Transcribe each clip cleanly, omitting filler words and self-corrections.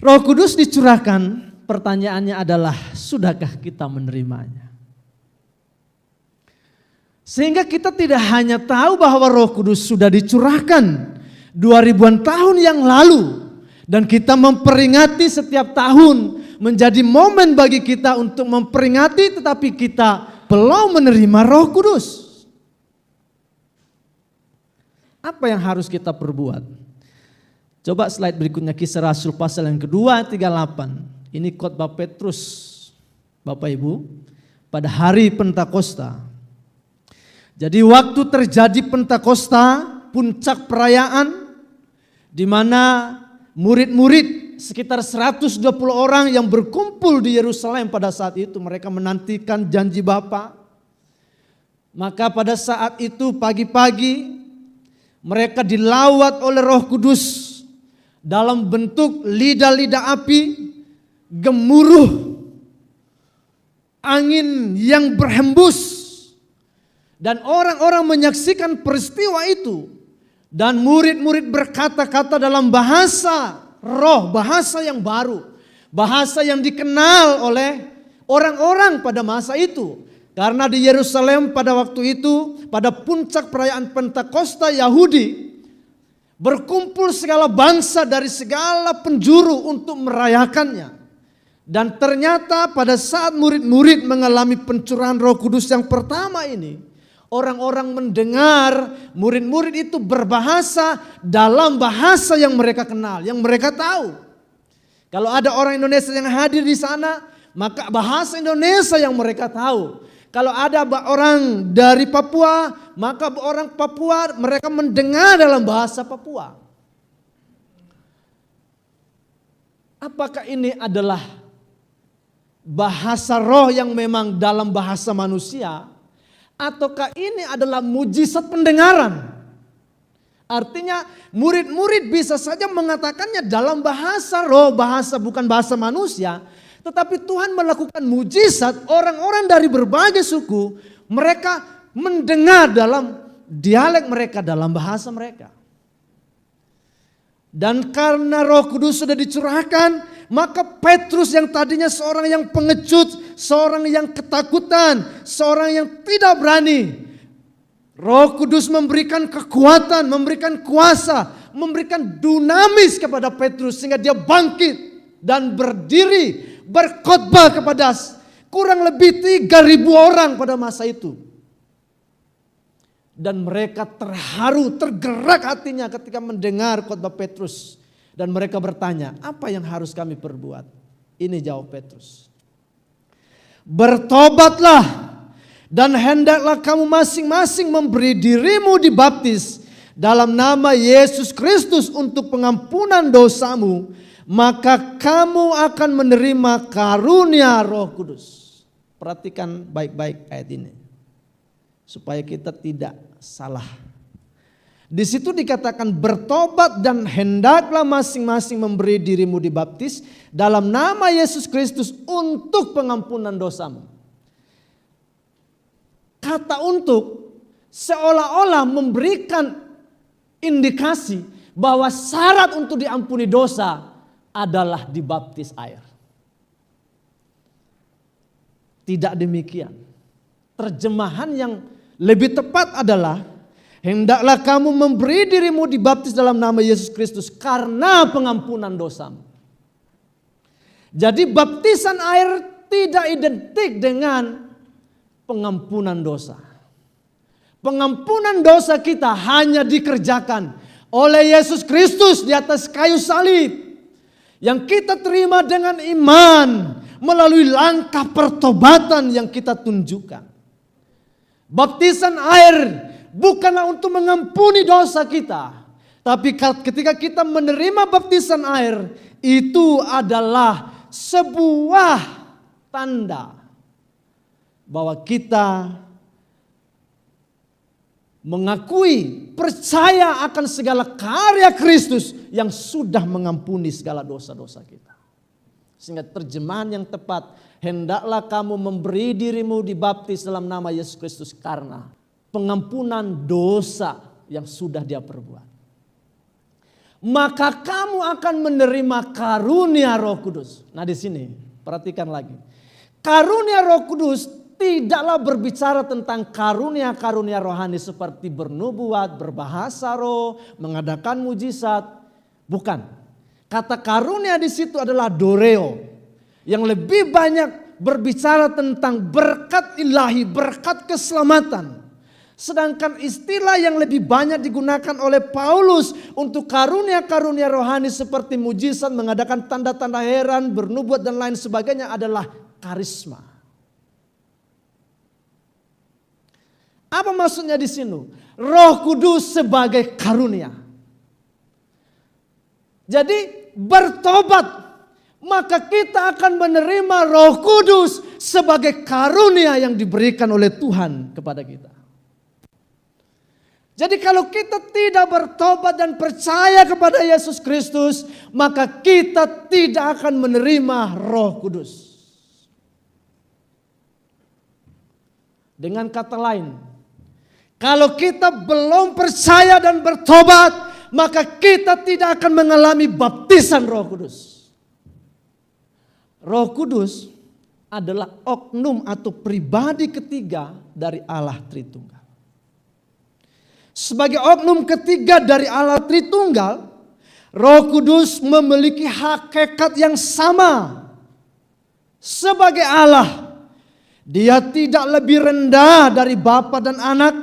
Roh Kudus dicurahkan, pertanyaannya adalah sudahkah kita menerimanya? Sehingga kita tidak hanya tahu bahwa Roh Kudus sudah dicurahkan 2000-an tahun yang lalu dan kita memperingati setiap tahun menjadi momen bagi kita untuk memperingati, tetapi kita belum menerima Roh Kudus. Apa yang harus kita perbuat? Coba slide berikutnya, Kisah Rasul pasal yang kedua 38. Ini khotbah Petrus, Bapak Ibu, pada hari Pentakosta. Jadi waktu terjadi Pentakosta, puncak perayaan, di mana murid-murid sekitar 120 orang yang berkumpul di Yerusalem pada saat itu, mereka menantikan janji Bapa. Maka pada saat itu pagi-pagi mereka dilawat oleh Roh Kudus dalam bentuk lidah-lidah api, gemuruh, angin yang berhembus. Dan orang-orang menyaksikan peristiwa itu. Dan murid-murid berkata-kata dalam bahasa roh, bahasa yang baru. Bahasa yang dikenal oleh orang-orang pada masa itu. Karena di Yerusalem pada waktu itu, pada puncak perayaan Pentakosta Yahudi, berkumpul segala bangsa dari segala penjuru untuk merayakannya. Dan ternyata pada saat murid-murid mengalami pencurahan Roh Kudus yang pertama ini, orang-orang mendengar murid-murid itu berbahasa dalam bahasa yang mereka kenal, yang mereka tahu. Kalau ada orang Indonesia yang hadir di sana, maka bahasa Indonesia yang mereka tahu. Kalau ada orang dari Papua, maka orang Papua mereka mendengar dalam bahasa Papua. Apakah ini adalah bahasa roh yang memang dalam bahasa manusia? Ataukah ini adalah mujizat pendengaran? Artinya murid-murid bisa saja mengatakannya dalam bahasa roh, bahasa bukan bahasa manusia. Tetapi Tuhan melakukan mujizat, orang-orang dari berbagai suku, mereka mendengar dalam dialek mereka, dalam bahasa mereka. Dan karena Roh Kudus sudah dicurahkan, maka Petrus yang tadinya seorang yang pengecut, seorang yang ketakutan, seorang yang tidak berani, Roh Kudus memberikan kekuatan, memberikan kuasa, memberikan dunamis kepada Petrus sehingga dia bangkit dan berdiri berkhotbah kepada kurang lebih 3.000 orang pada masa itu. Dan mereka terharu, tergerak hatinya ketika mendengar khotbah Petrus. Dan mereka bertanya, apa yang harus kami perbuat? Ini jawab Petrus. Bertobatlah dan hendaklah kamu masing-masing memberi dirimu dibaptis dalam nama Yesus Kristus untuk pengampunan dosamu. Maka kamu akan menerima karunia Roh Kudus. Perhatikan baik-baik ayat ini, supaya kita tidak salah. Di situ dikatakan bertobat dan hendaklah masing-masing memberi dirimu dibaptis dalam nama Yesus Kristus untuk pengampunan dosamu. Kata untuk seolah-olah memberikan indikasi bahwa syarat untuk diampuni dosa adalah dibaptis air. Tidak demikian. Terjemahan yang lebih tepat adalah hendaklah kamu memberi dirimu dibaptis dalam nama Yesus Kristus karena pengampunan dosamu. Jadi baptisan air tidak identik dengan pengampunan dosa. Pengampunan dosa kita hanya dikerjakan oleh Yesus Kristus di atas kayu salib. Yang kita terima dengan iman melalui langkah pertobatan yang kita tunjukkan. Baptisan air bukanlah untuk mengampuni dosa kita. Tapi ketika kita menerima baptisan air, itu adalah sebuah tanda bahwa kita mengakui, percaya akan segala karya Kristus yang sudah mengampuni segala dosa-dosa kita. Sehingga terjemahan yang tepat, hendaklah kamu memberi dirimu dibaptis dalam nama Yesus Kristus karena pengampunan dosa yang sudah dia perbuat. maka kamu akan menerima karunia Roh Kudus. Nah di sini perhatikan lagi. Karunia Roh Kudus tidaklah berbicara tentang karunia-karunia rohani seperti bernubuat, berbahasa roh, mengadakan mujizat. Bukan. Kata karunia di situ adalah doreo. Yang lebih banyak berbicara tentang berkat ilahi, berkat keselamatan. Sedangkan istilah yang lebih banyak digunakan oleh Paulus untuk karunia-karunia rohani seperti mujizat, mengadakan tanda-tanda heran, bernubuat dan lain sebagainya adalah karisma. Apa maksudnya di sini? Roh Kudus sebagai karunia. Jadi bertobat, maka kita akan menerima Roh Kudus sebagai karunia yang diberikan oleh Tuhan kepada kita. Jadi kalau kita tidak bertobat dan percaya kepada Yesus Kristus, maka kita tidak akan menerima Roh Kudus. Dengan kata lain, kalau kita belum percaya dan bertobat, maka kita tidak akan mengalami baptisan Roh Kudus. Roh Kudus adalah oknum atau pribadi ketiga dari Allah Tritunggal. Sebagai oknum ketiga dari Allah Tritunggal, Roh Kudus memiliki hakikat yang sama. Sebagai Allah, Dia tidak lebih rendah dari Bapa dan Anak,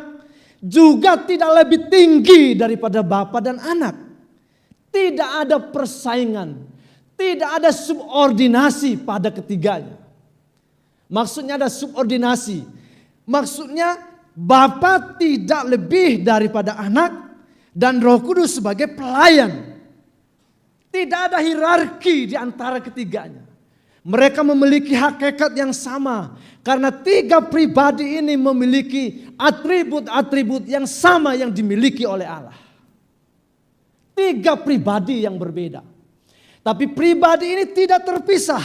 juga tidak lebih tinggi daripada Bapa dan Anak. Tidak ada persaingan, tidak ada subordinasi pada ketiganya. Maksudnya ada subordinasi. Maksudnya Bapa tidak lebih daripada Anak dan Roh Kudus sebagai pelayan. Tidak ada hierarki di antara ketiganya. Mereka memiliki hakikat yang sama karena tiga pribadi ini memiliki atribut-atribut yang sama yang dimiliki oleh Allah. Tiga pribadi yang berbeda. Tapi pribadi ini tidak terpisah.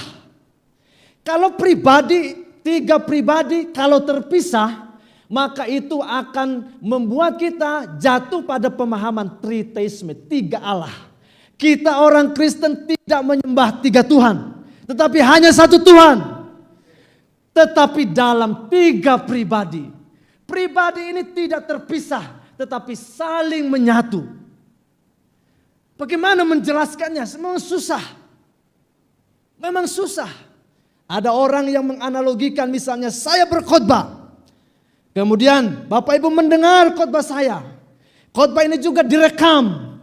Kalau tiga pribadi kalau terpisah, maka itu akan membuat kita jatuh pada pemahaman triteisme, tiga Allah. Kita orang Kristen tidak menyembah tiga Tuhan, tetapi hanya satu Tuhan. Tetapi dalam tiga pribadi. Pribadi ini tidak terpisah, tetapi saling menyatu. Bagaimana menjelaskannya? Memang susah. Memang susah. Ada orang yang menganalogikan, misalnya saya berkhotbah. Kemudian Bapak Ibu mendengar khotbah saya. Khotbah ini juga direkam.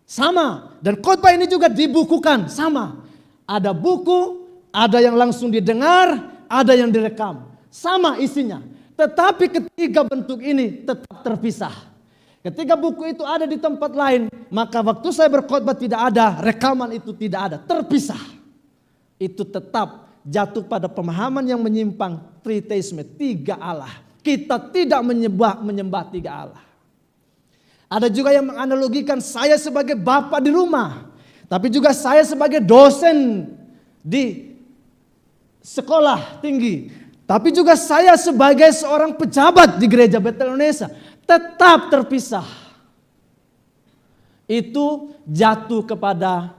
Sama. Dan khotbah ini juga dibukukan. Sama. Ada buku, ada yang langsung didengar, ada yang direkam. Sama isinya. Tetapi ketiga bentuk ini tetap terpisah. Ketika buku itu ada di tempat lain, maka waktu saya berkhotbah tidak ada, rekaman itu tidak ada. Terpisah. Itu tetap jatuh pada pemahaman yang menyimpang, triteisme, tiga Allah. Kita tidak menyembah tiga Allah. Ada juga yang menganalogikan saya sebagai bapak di rumah, tapi juga saya sebagai dosen di sekolah tinggi, tapi juga saya sebagai seorang pejabat di gereja Betel Indonesia. Tetap terpisah. Itu jatuh kepada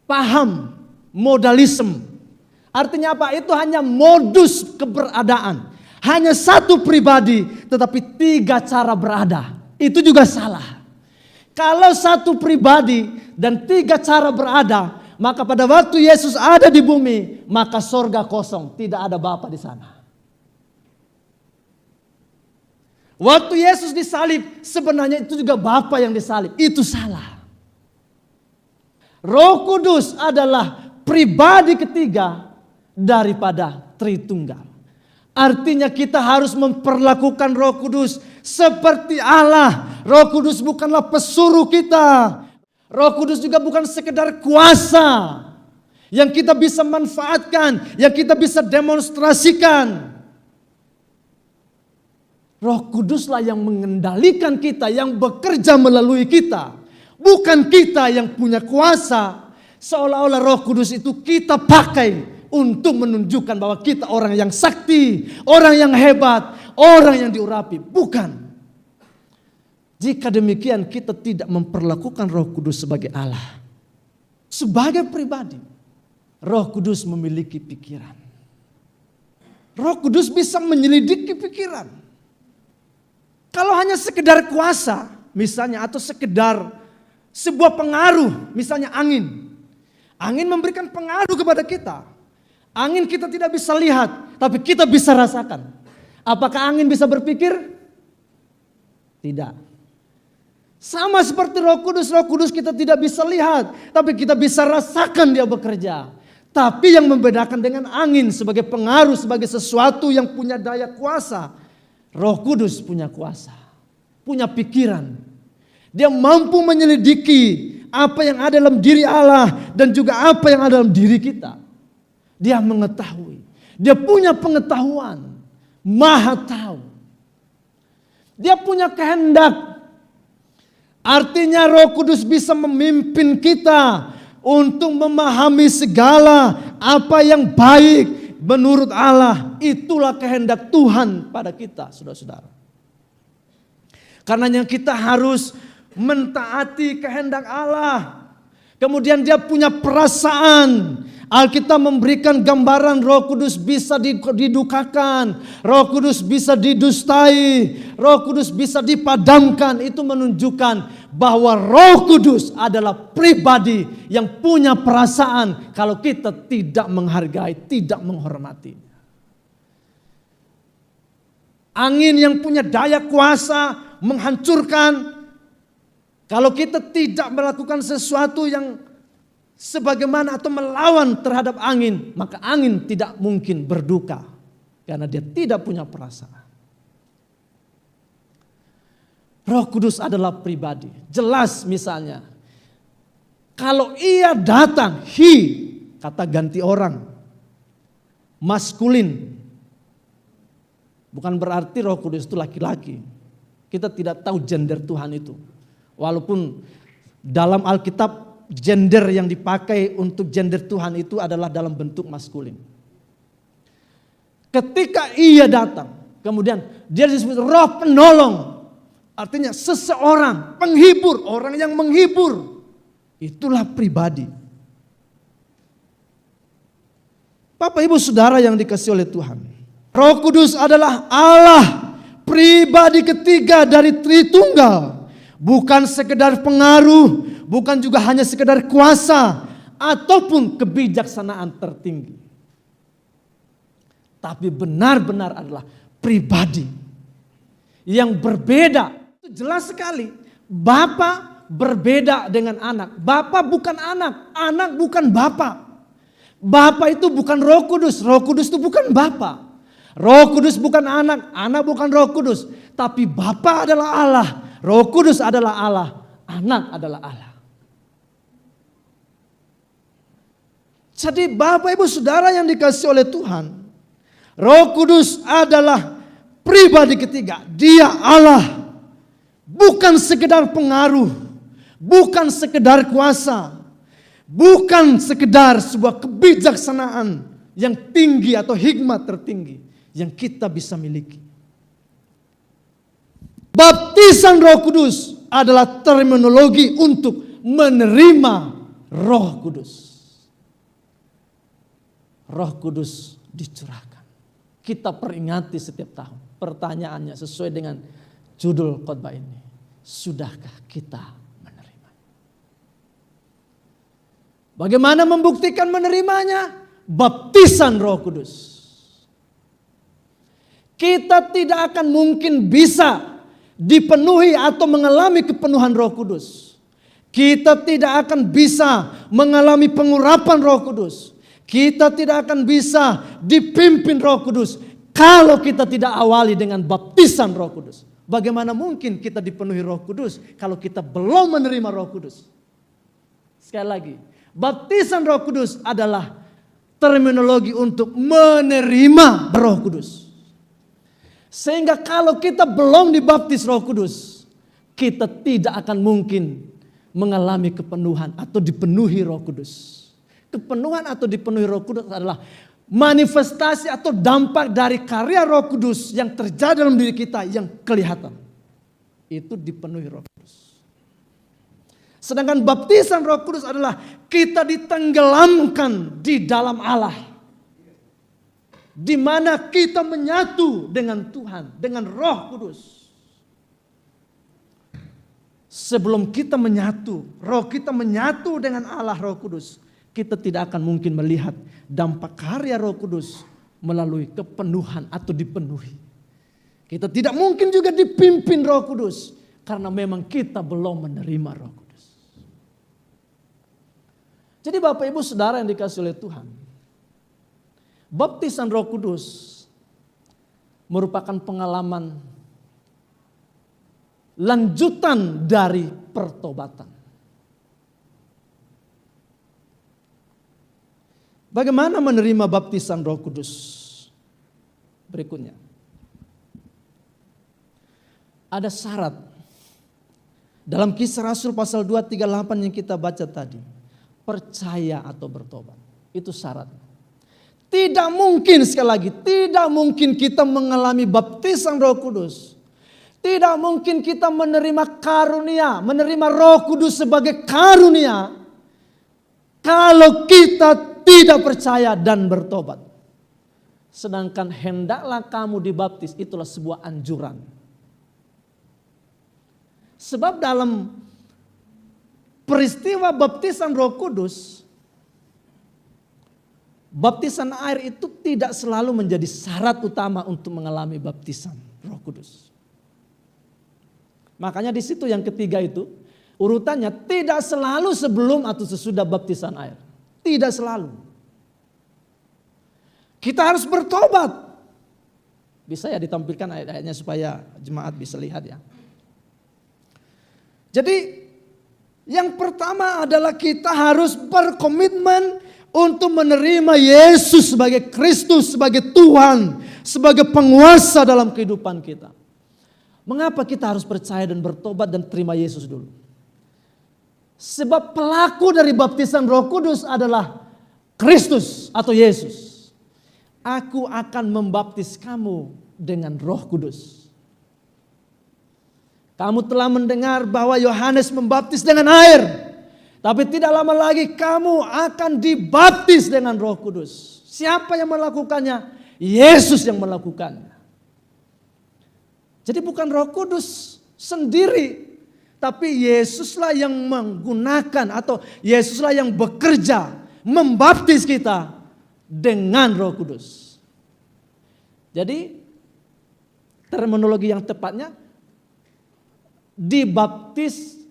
paham modalisme. Artinya apa? Itu hanya modus keberadaan. Hanya satu pribadi tetapi tiga cara berada. Itu juga salah. Kalau satu pribadi dan tiga cara berada, maka pada waktu Yesus ada di bumi, maka sorga kosong, tidak ada Bapa di sana. Waktu Yesus disalib, sebenarnya itu juga Bapa yang disalib. Itu salah. Roh Kudus adalah pribadi ketiga daripada Tritunggal. Artinya kita harus memperlakukan Roh Kudus seperti Allah. Roh Kudus bukanlah pesuruh kita. Roh Kudus juga bukan sekedar kuasa yang kita bisa manfaatkan, yang kita bisa demonstrasikan. Roh Kuduslah yang mengendalikan kita, yang bekerja melalui kita. Bukan kita yang punya kuasa. Seolah-olah Roh Kudus itu kita pakai untuk menunjukkan bahwa kita orang yang sakti, orang yang hebat, orang yang diurapi. Bukan. Jika demikian kita tidak memperlakukan Roh Kudus sebagai Allah. Sebagai pribadi, Roh Kudus memiliki pikiran. Roh Kudus bisa menyelidiki pikiran. Kalau hanya sekedar kuasa misalnya atau sekedar sebuah pengaruh, misalnya angin. Angin memberikan pengaruh kepada kita. Angin kita tidak bisa lihat, tapi kita bisa rasakan. Apakah angin bisa berpikir? Tidak. Sama seperti Roh Kudus kita tidak bisa lihat, tapi kita bisa rasakan dia bekerja. Tapi yang membedakan dengan angin sebagai pengaruh, sebagai sesuatu yang punya daya kuasa, Roh Kudus punya kuasa, punya pikiran. Dia mampu menyelidiki apa yang ada dalam diri Allah dan juga apa yang ada dalam diri kita. Dia mengetahui, dia punya pengetahuan, maha tahu. Dia punya kehendak. Artinya Roh Kudus bisa memimpin kita untuk memahami segala apa yang baik menurut Allah. Itulah kehendak Tuhan pada kita, saudara-saudara. Karenanya kita harus mentaati kehendak Allah. Kemudian dia punya perasaan. Alkitab memberikan gambaran Roh Kudus bisa didukakan, Roh Kudus bisa didustai, Roh Kudus bisa dipadamkan. Itu menunjukkan bahwa Roh Kudus adalah pribadi yang punya perasaan kalau kita tidak menghargai, tidak menghormati. Angin yang punya daya kuasa menghancurkan. Kalau kita tidak melakukan sesuatu yang sebagaimana atau melawan terhadap angin, maka angin tidak mungkin berduka karena dia tidak punya perasaan. Roh Kudus adalah pribadi. Jelas misalnya, kalau ia datang, kata ganti orang, maskulin. Bukan berarti Roh Kudus itu laki-laki. Kita tidak tahu gender Tuhan itu. Walaupun dalam Alkitab gender yang dipakai untuk gender Tuhan itu adalah dalam bentuk maskulin. Ketika ia datang, kemudian dia disebut roh penolong. Artinya seseorang, penghibur, orang yang menghibur. Itulah pribadi. Bapak Ibu Saudara yang dikasihi oleh Tuhan. Roh Kudus adalah Allah, pribadi ketiga dari Tritunggal. Bukan sekedar pengaruh, bukan juga hanya sekedar kuasa ataupun kebijaksanaan tertinggi. Tapi benar-benar adalah pribadi yang berbeda. Itu jelas sekali. Bapa berbeda dengan anak. Bapa bukan anak, anak bukan bapa. Bapa itu bukan Roh Kudus itu bukan bapa. Roh Kudus bukan anak, anak bukan Roh Kudus. Tapi Bapa adalah Allah, Roh Kudus adalah Allah, anak adalah Allah. Jadi Bapak Ibu Saudara yang dikasihi oleh Tuhan, Roh Kudus adalah pribadi ketiga. Dia Allah, bukan sekedar pengaruh, bukan sekedar kuasa, bukan sekedar sebuah kebijaksanaan yang tinggi atau hikmat tertinggi yang kita bisa miliki. Baptisan Roh Kudus adalah terminologi untuk menerima Roh Kudus. Roh Kudus dicurahkan. Kita peringati setiap tahun. Pertanyaannya sesuai dengan judul khotbah ini. Sudahkah kita menerima? Bagaimana membuktikan menerimanya? Baptisan Roh Kudus. Kita tidak akan mungkin bisa dipenuhi atau mengalami kepenuhan Roh Kudus. Kita tidak akan bisa mengalami pengurapan Roh Kudus. Kita tidak akan bisa dipimpin Roh Kudus kalau kita tidak awali dengan baptisan Roh Kudus. Bagaimana mungkin kita dipenuhi Roh Kudus kalau kita belum menerima Roh Kudus? Sekali lagi, baptisan Roh Kudus adalah terminologi untuk menerima Roh Kudus. Sehingga kalau kita belum dibaptis Roh Kudus, kita tidak akan mungkin mengalami kepenuhan atau dipenuhi Roh Kudus. Kepenuhan atau dipenuhi Roh Kudus adalah manifestasi atau dampak dari karya Roh Kudus yang terjadi dalam diri kita yang kelihatan. itu dipenuhi Roh Kudus. Sedangkan baptisan Roh Kudus adalah kita ditenggelamkan di dalam Allah, di mana kita menyatu dengan Tuhan, dengan Roh Kudus. Sebelum kita menyatu, roh kita menyatu dengan Allah Roh Kudus, kita tidak akan mungkin melihat dampak karya Roh Kudus melalui kepenuhan atau dipenuhi. Kita tidak mungkin juga dipimpin Roh Kudus karena memang kita belum menerima Roh Kudus. Jadi Bapak Ibu Saudara yang dikasihi oleh Tuhan, baptisan Roh Kudus merupakan pengalaman lanjutan dari pertobatan. Bagaimana menerima baptisan Roh Kudus? Berikutnya. Ada syarat. Dalam Kisah Rasul pasal 238 yang kita baca tadi. Percaya atau bertobat. Itu syarat. Tidak mungkin, sekali lagi, tidak mungkin kita mengalami baptisan Roh Kudus. Tidak mungkin kita menerima karunia, menerima Roh Kudus sebagai karunia kalau kita tidak percaya dan bertobat. Sedangkan hendaklah kamu dibaptis, itulah sebuah anjuran. Sebab dalam peristiwa baptisan Roh Kudus, baptisan air itu tidak selalu menjadi syarat utama untuk mengalami baptisan Roh Kudus. Makanya di situ yang ketiga itu urutannya tidak selalu sebelum atau sesudah baptisan air. Tidak selalu. Kita harus bertobat. Bisa ya ditampilkan ayat-ayatnya supaya jemaat bisa lihat ya. Jadi yang pertama adalah kita harus berkomitmen untuk menerima Yesus sebagai Kristus, sebagai Tuhan, sebagai penguasa dalam kehidupan kita. Mengapa kita harus percaya dan bertobat dan terima Yesus dulu? Sebab pelaku dari baptisan Roh Kudus adalah Kristus atau Yesus. Aku akan membaptis kamu dengan Roh Kudus. Kamu telah mendengar bahwa Yohanes membaptis dengan air. Tapi tidak lama lagi kamu akan dibaptis dengan Roh Kudus. Siapa yang melakukannya? Yesus yang melakukannya. Jadi bukan Roh Kudus sendiri, tapi Yesuslah yang menggunakan atau Yesuslah yang bekerja membaptis kita dengan Roh Kudus. Jadi terminologi yang tepatnya dibaptis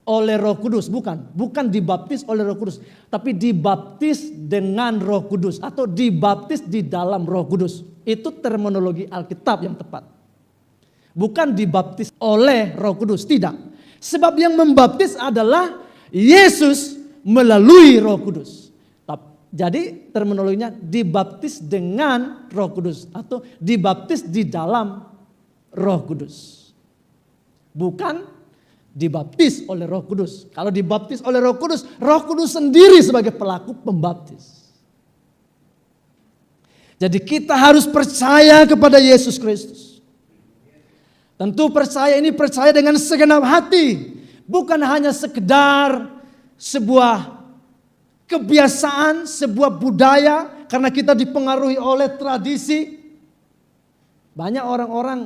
oleh Roh Kudus, bukan dibaptis oleh Roh Kudus, tapi dibaptis dengan Roh Kudus atau dibaptis di dalam Roh Kudus. Itu terminologi Alkitab yang tepat. Bukan dibaptis oleh Roh Kudus, tidak. Sebab yang membaptis adalah Yesus melalui Roh Kudus. Jadi terminologinya dibaptis dengan Roh Kudus atau dibaptis di dalam Roh Kudus. Bukan dibaptis oleh Roh Kudus. Kalau dibaptis oleh Roh Kudus sendiri sebagai pelaku pembaptis. Jadi kita harus percaya kepada Yesus Kristus. Tentu percaya ini percaya dengan segenap hati. Bukan hanya sekedar sebuah kebiasaan, sebuah budaya. Karena kita dipengaruhi oleh tradisi. Banyak orang-orang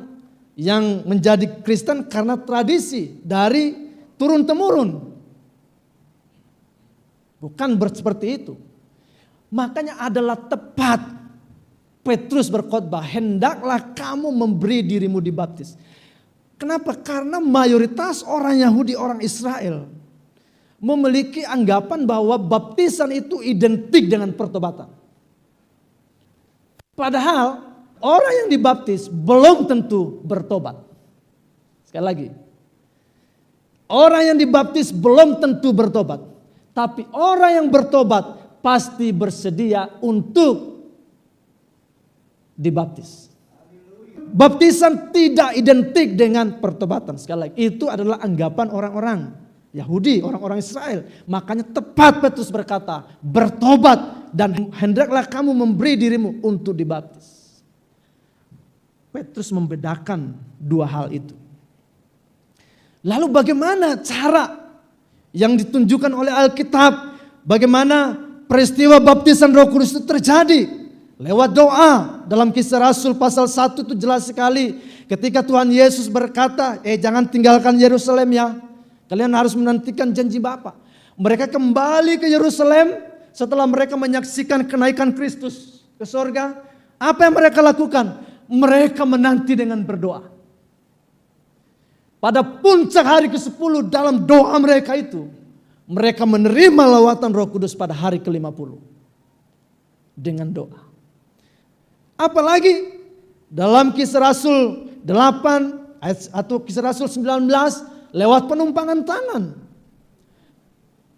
yang menjadi Kristen karena tradisi dari turun-temurun. Bukan seperti itu. Makanya adalah tepat Petrus berkhotbah, hendaklah kamu memberi dirimu dibaptis. Kenapa? Karena mayoritas orang Yahudi, orang Israel memiliki anggapan bahwa baptisan itu identik dengan pertobatan. Padahal orang yang dibaptis belum tentu bertobat. Sekali lagi, orang yang dibaptis belum tentu bertobat. Tapi orang yang bertobat pasti bersedia untuk dibaptis. Baptisan tidak identik dengan pertobatan. Sekali lagi, itu adalah anggapan orang-orang Yahudi, orang-orang Israel. Makanya tepat Petrus berkata, bertobat dan hendaklah kamu memberi dirimu untuk dibaptis. Petrus membedakan dua hal itu. Lalu bagaimana cara yang ditunjukkan oleh Alkitab? Bagaimana peristiwa baptisan Roh Kudus itu terjadi? Lewat doa. Dalam Kisah Rasul pasal 1 itu jelas sekali. Ketika Tuhan Yesus berkata, jangan tinggalkan Yerusalem ya. Kalian harus menantikan janji Bapa. Mereka kembali ke Yerusalem setelah mereka menyaksikan kenaikan Kristus ke sorga. Apa yang mereka lakukan? Mereka menanti dengan berdoa. Pada puncak hari ke-10 dalam doa mereka itu, mereka menerima lawatan Roh Kudus pada hari ke-50. Dengan doa. Apalagi dalam Kisah Rasul 8 atau Kisah Rasul 19 lewat penumpangan tangan.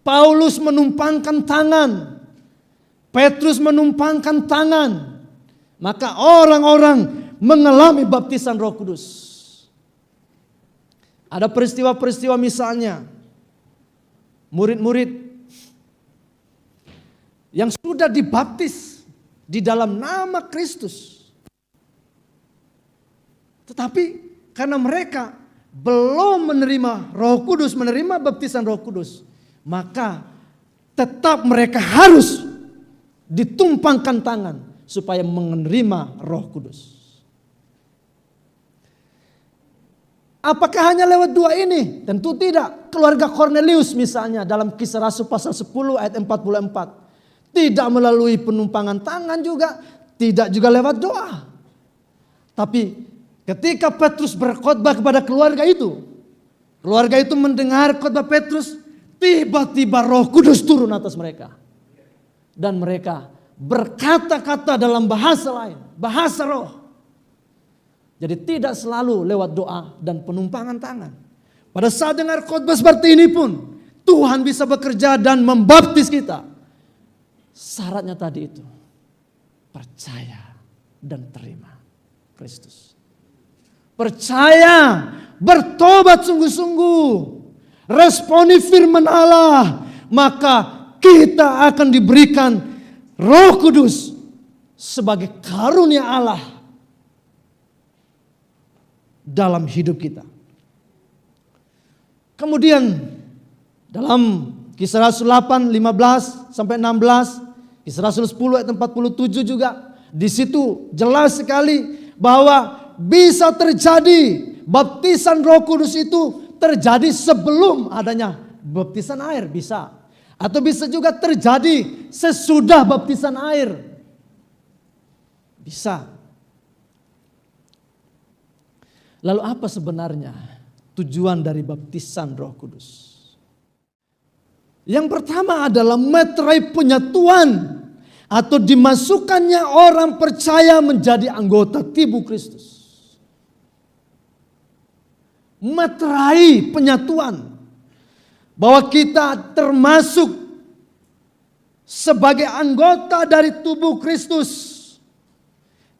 Paulus menumpangkan tangan. Petrus menumpangkan tangan. Maka orang-orang mengalami baptisan Roh Kudus. Ada peristiwa-peristiwa misalnya murid-murid yang sudah dibaptis di dalam nama Kristus. Tetapi karena mereka belum menerima Roh Kudus, menerima baptisan Roh Kudus, maka tetap mereka harus ditumpangkan tangan supaya menerima Roh Kudus. Apakah hanya lewat dua ini? Tentu tidak. Keluarga Kornelius misalnya dalam Kisah Rasul pasal 10 ayat 44. Tidak melalui penumpangan tangan juga. Tidak juga lewat doa. Tapi ketika Petrus berkhotbah kepada keluarga itu mendengar khotbah Petrus, tiba-tiba Roh Kudus turun atas mereka. Dan mereka berkata-kata dalam bahasa lain, bahasa roh. Jadi tidak selalu lewat doa dan penumpangan tangan. Pada saat dengar khotbah seperti ini pun, Tuhan bisa bekerja dan membaptis kita. Syaratnya tadi itu, percaya dan terima Kristus. Percaya, bertobat sungguh-sungguh, responi firman Allah, maka kita akan diberikan Roh Kudus sebagai karunia Allah dalam hidup kita. Kemudian dalam Kisah Rasul 8, 15 sampai 16, Kisah Rasul 10 ayat 47 juga, di situ jelas sekali bahwa bisa terjadi baptisan Roh Kudus itu terjadi sebelum adanya baptisan air, bisa. Atau bisa juga terjadi sesudah baptisan air. Bisa. Lalu apa sebenarnya tujuan dari baptisan Roh Kudus? Yang pertama adalah meterai penyatuan atau dimasukkannya orang percaya menjadi anggota tubuh Kristus. Meterai penyatuan bahwa kita termasuk sebagai anggota dari tubuh Kristus.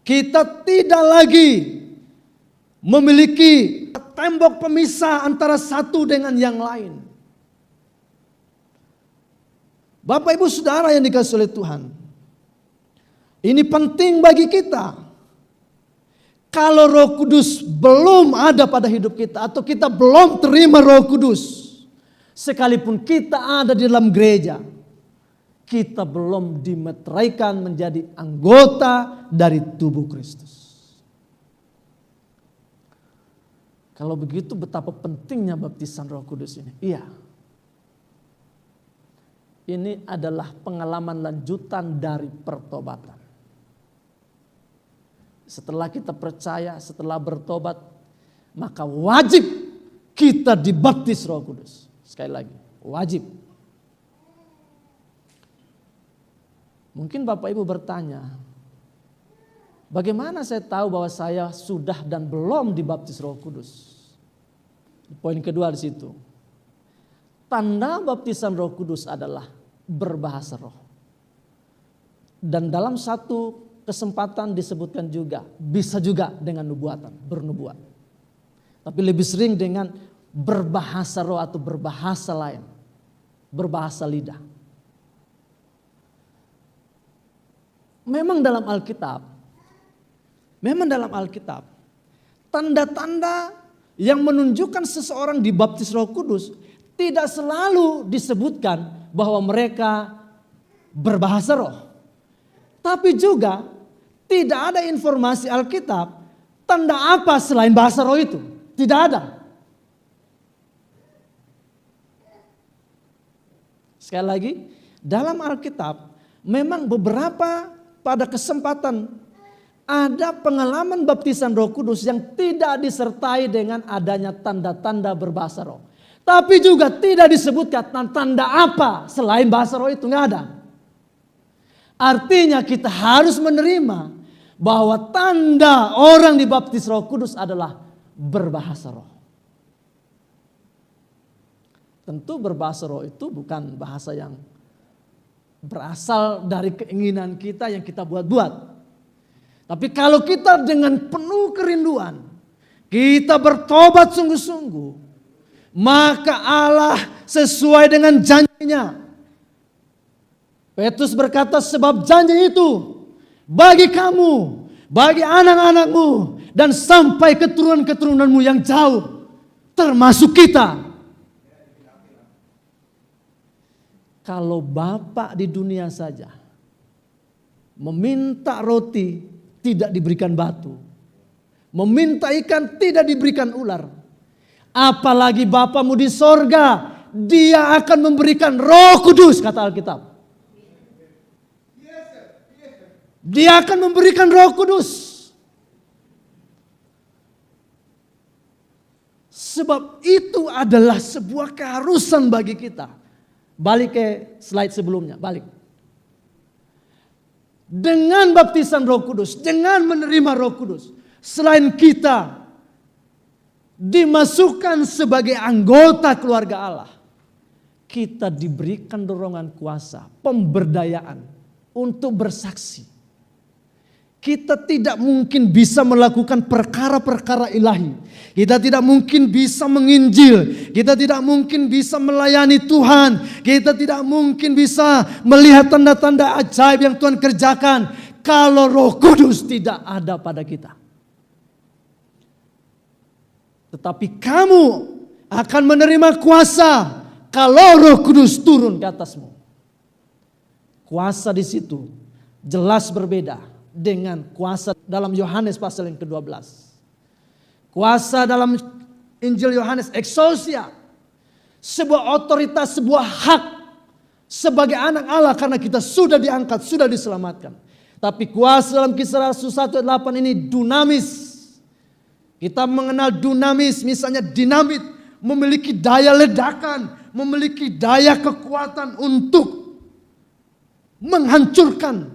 Kita tidak lagi memiliki tembok pemisah antara satu dengan yang lain. Bapak Ibu Saudara yang dikasihi oleh Tuhan, ini penting bagi kita. Kalau Roh Kudus belum ada pada hidup kita, atau kita belum terima Roh Kudus, sekalipun kita ada di dalam gereja, kita belum dimeteraikan menjadi anggota dari tubuh Kristus. Kalau begitu betapa pentingnya baptisan Roh Kudus ini. Iya. Ini adalah pengalaman lanjutan dari pertobatan. Setelah kita percaya, setelah bertobat, maka wajib kita dibaptis Roh Kudus. Sekali lagi, wajib. Mungkin Bapak Ibu bertanya, bagaimana saya tahu bahwa saya sudah dan belum dibaptis Roh Kudus? Poin kedua di situ. Tanda baptisan Roh Kudus adalah berbahasa roh. Dan dalam satu kesempatan disebutkan juga, bisa juga dengan nubuatan, bernubuat. Tapi lebih sering dengan berbahasa roh atau berbahasa lain. Berbahasa lidah. Memang dalam Alkitab, tanda-tanda yang menunjukkan seseorang dibaptis Roh Kudus tidak selalu disebutkan bahwa mereka berbahasa roh. Tapi juga tidak ada informasi Alkitab tanda apa selain bahasa roh itu. Tidak ada. Sekali lagi, dalam Alkitab memang beberapa pada kesempatan ada pengalaman baptisan Roh Kudus yang tidak disertai dengan adanya tanda-tanda berbahasa roh. Tapi juga tidak disebutkan tanda apa selain bahasa roh itu, nggak ada. Artinya kita harus menerima bahwa tanda orang dibaptis Roh Kudus adalah berbahasa roh. Tentu berbahasa roh itu bukan bahasa yang berasal dari keinginan kita yang kita buat-buat. Tapi kalau kita dengan penuh kerinduan, kita bertobat sungguh-sungguh, maka Allah sesuai dengan janjinya. Petrus berkata, sebab janji itu bagi kamu, bagi anak-anakmu, dan sampai keturunan-keturunanmu yang jauh, termasuk kita. Kalau Bapak di dunia saja meminta roti tidak diberikan batu, meminta ikan tidak diberikan ular, apalagi Bapamu di sorga, Dia akan memberikan Roh Kudus, kata Alkitab. Dia akan memberikan Roh Kudus. Sebab itu adalah sebuah keharusan bagi kita. Balik ke slide sebelumnya, balik. Dengan baptisan Roh Kudus, dengan menerima Roh Kudus, selain kita dimasukkan sebagai anggota keluarga Allah, kita diberikan dorongan kuasa, pemberdayaan untuk bersaksi. Kita tidak mungkin bisa melakukan perkara-perkara ilahi. Kita tidak mungkin bisa menginjil. Kita tidak mungkin bisa melayani Tuhan. Kita tidak mungkin bisa melihat tanda-tanda ajaib yang Tuhan kerjakan kalau Roh Kudus tidak ada pada kita. Tetapi kamu akan menerima kuasa kalau Roh Kudus turun ke atasmu. Kuasa di situ jelas berbeda dengan kuasa dalam Yohanes pasal yang ke-12. Kuasa dalam Injil Yohanes, exousia, sebuah otoritas, sebuah hak sebagai anak Allah karena kita sudah diangkat, sudah diselamatkan. Tapi kuasa dalam Kisah Rasul 1:8 ini dunamis. Kita mengenal dunamis, misalnya dinamit, memiliki daya ledakan, memiliki daya kekuatan untuk menghancurkan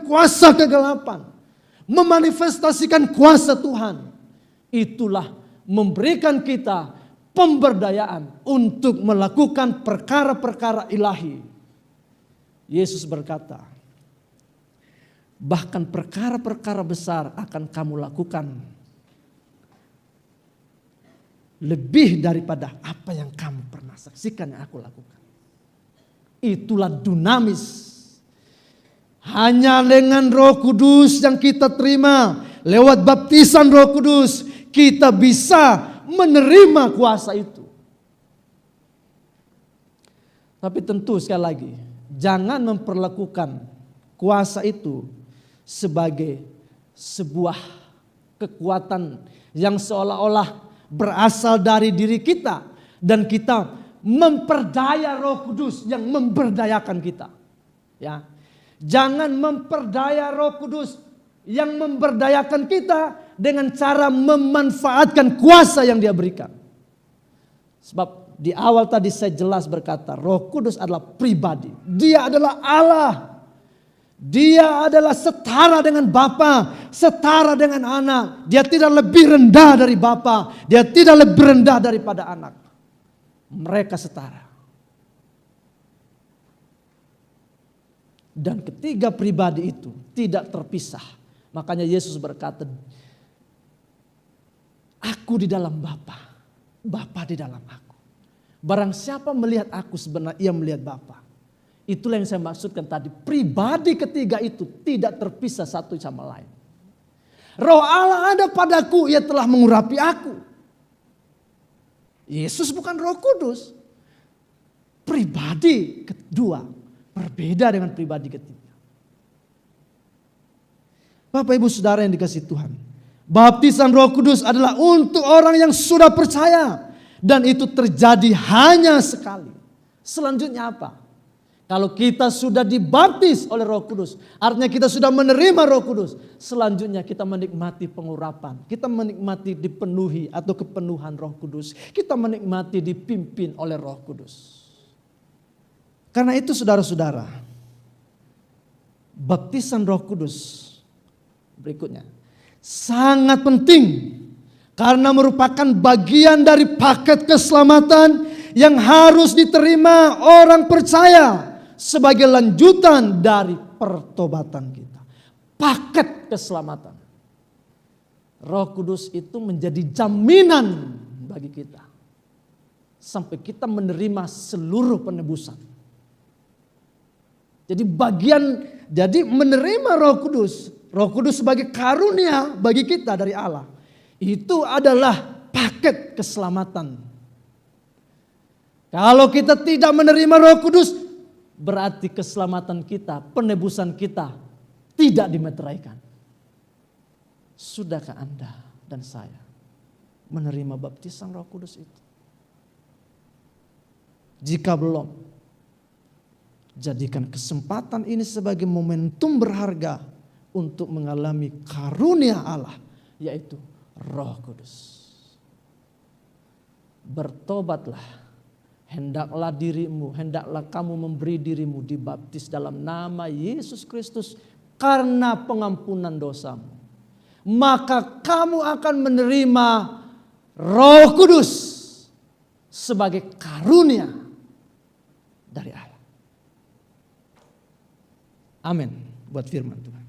kuasa kegelapan, memanifestasikan kuasa Tuhan. Itulah memberikan kita pemberdayaan untuk melakukan perkara-perkara ilahi. Yesus berkata, bahkan perkara-perkara besar akan kamu lakukan lebih daripada apa yang kamu pernah saksikan yang aku lakukan. Itulah dunamis. Hanya dengan Roh Kudus yang kita terima, lewat baptisan Roh Kudus, kita bisa menerima kuasa itu. Tapi tentu sekali lagi, jangan memperlakukan kuasa itu sebagai sebuah kekuatan yang seolah-olah berasal dari diri kita dan kita memperdaya Roh Kudus yang memberdayakan kita. Ya. Jangan memperdaya Roh Kudus yang memberdayakan kita dengan cara memanfaatkan kuasa yang Dia berikan. Sebab di awal tadi saya jelas berkata, Roh Kudus adalah pribadi. Dia adalah Allah. Dia adalah setara dengan Bapa, setara dengan anak. Dia tidak lebih rendah dari Bapa, Dia tidak lebih rendah daripada anak. Mereka setara. Dan ketiga pribadi itu tidak terpisah. Makanya Yesus berkata, aku di dalam Bapa, Bapa di dalam aku. Barang siapa melihat aku sebenarnya ia melihat Bapa. Itulah yang saya maksudkan tadi. Pribadi ketiga itu tidak terpisah satu sama lain. Roh Allah ada padaku, ia telah mengurapi aku. Yesus bukan Roh Kudus. Pribadi kedua berbeda dengan pribadi ketiga. Bapak Ibu Saudara yang dikasihi Tuhan, baptisan Roh Kudus adalah untuk orang yang sudah percaya. Dan itu terjadi hanya sekali. Selanjutnya apa? Kalau kita sudah dibaptis oleh Roh Kudus, artinya kita sudah menerima Roh Kudus. Selanjutnya kita menikmati pengurapan. Kita menikmati dipenuhi atau kepenuhan Roh Kudus. Kita menikmati dipimpin oleh Roh Kudus. Karena itu saudara-saudara, baptisan Roh Kudus berikutnya sangat penting. Karena merupakan bagian dari paket keselamatan yang harus diterima orang percaya sebagai lanjutan dari pertobatan kita. Paket keselamatan. Roh Kudus itu menjadi jaminan bagi kita. Sampai kita menerima seluruh penebusan. Jadi menerima Roh Kudus sebagai karunia bagi kita dari Allah. Itu adalah paket keselamatan. Kalau kita tidak menerima Roh Kudus, berarti keselamatan kita, penebusan kita tidak dimeteraikan. Sudahkah Anda dan saya menerima baptisan Roh Kudus itu? Jika belum, jadikan kesempatan ini sebagai momentum berharga untuk mengalami karunia Allah, yaitu Roh Kudus. Bertobatlah, hendaklah kamu memberi dirimu dibaptis dalam nama Yesus Kristus karena pengampunan dosamu. Maka kamu akan menerima Roh Kudus sebagai karunia dari Allah. Amin buat firman Tuhan.